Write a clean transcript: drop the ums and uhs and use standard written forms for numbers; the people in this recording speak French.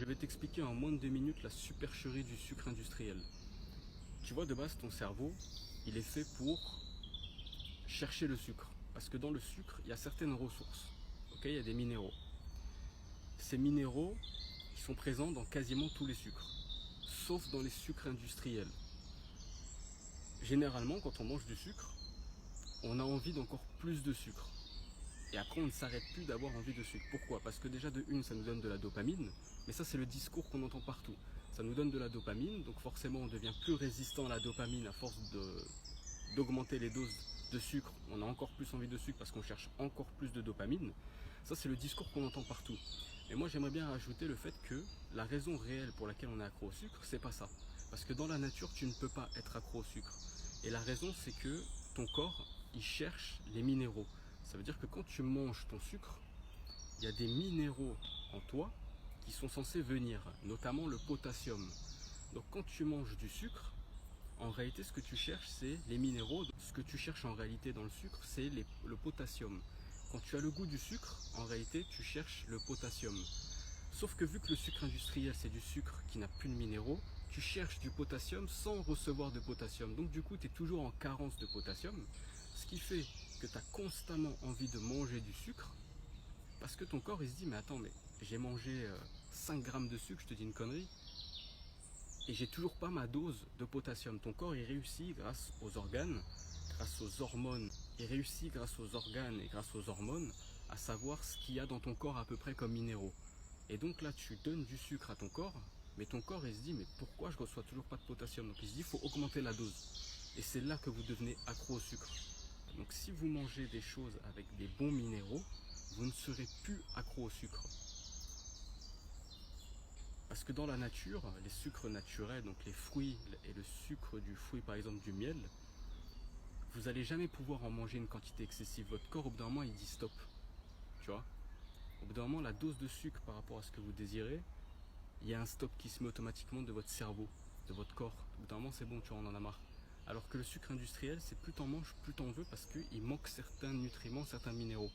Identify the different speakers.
Speaker 1: Je vais t'expliquer en moins de 2 minutes la supercherie du sucre industriel. Tu vois, de base, ton cerveau, il est fait pour chercher le sucre. Parce que dans le sucre, il y a certaines ressources. Ok, il y a des minéraux. Ces minéraux, ils sont présents dans quasiment tous les sucres, sauf dans les sucres industriels. Généralement, quand on mange du sucre, on a envie d'encore plus de sucre. Et après, on ne s'arrête plus d'avoir envie de sucre. Pourquoi? Parce que déjà, de une, ça nous donne de la dopamine. Mais ça, c'est le discours qu'on entend partout. Ça nous donne de la dopamine, donc forcément, on devient plus résistant à la dopamine à force d'augmenter les doses de sucre. On a encore plus envie de sucre parce qu'on cherche encore plus de dopamine. Ça, c'est le discours qu'on entend partout. Et moi, j'aimerais bien rajouter le fait que la raison réelle pour laquelle on est accro au sucre, c'est pas ça. Parce que dans la nature, tu ne peux pas être accro au sucre. Et la raison, c'est que ton corps, il cherche les minéraux. Ça veut dire que quand tu manges ton sucre, il y a des minéraux en toi qui sont censés venir, notamment le potassium. Donc quand tu manges du sucre, en réalité ce que tu cherches c'est les minéraux. Ce que tu cherches en réalité dans le sucre c'est le potassium. Quand tu as le goût du sucre, en réalité tu cherches le potassium. Sauf que vu que le sucre industriel c'est du sucre qui n'a plus de minéraux, tu cherches du potassium sans recevoir de potassium. Donc du coup tu es toujours en carence de potassium, ce qui fait que tu as constamment envie de manger du sucre, parce que ton corps il se dit mais attends, mais j'ai mangé 5 grammes de sucre, je te dis une connerie, et j'ai toujours pas ma dose de potassium. Ton corps il réussit grâce aux organes, grâce aux hormones, il réussit grâce aux organes et grâce aux hormones à savoir ce qu'il y a dans ton corps à peu près comme minéraux. Et donc là tu donnes du sucre à ton corps, mais ton corps il se dit mais pourquoi je reçois toujours pas de potassium? Donc il se dit il faut augmenter la dose. Et c'est là que vous devenez accro au sucre. Donc si vous mangez des choses avec des bons minéraux, vous ne serez plus accro au sucre. Parce que dans la nature, les sucres naturels, donc les fruits et le sucre du fruit, par exemple du miel, vous n'allez jamais pouvoir en manger une quantité excessive. Votre corps, au bout d'un moment, il dit stop. Tu vois? Au bout d'un moment, la dose de sucre par rapport à ce que vous désirez, il y a un stop qui se met automatiquement de votre cerveau, de votre corps. Au bout d'un moment, c'est bon, tu en as marre. Alors que le sucre industriel, c'est plus t'en manges, plus t'en veux parce qu'il manque certains nutriments, certains minéraux.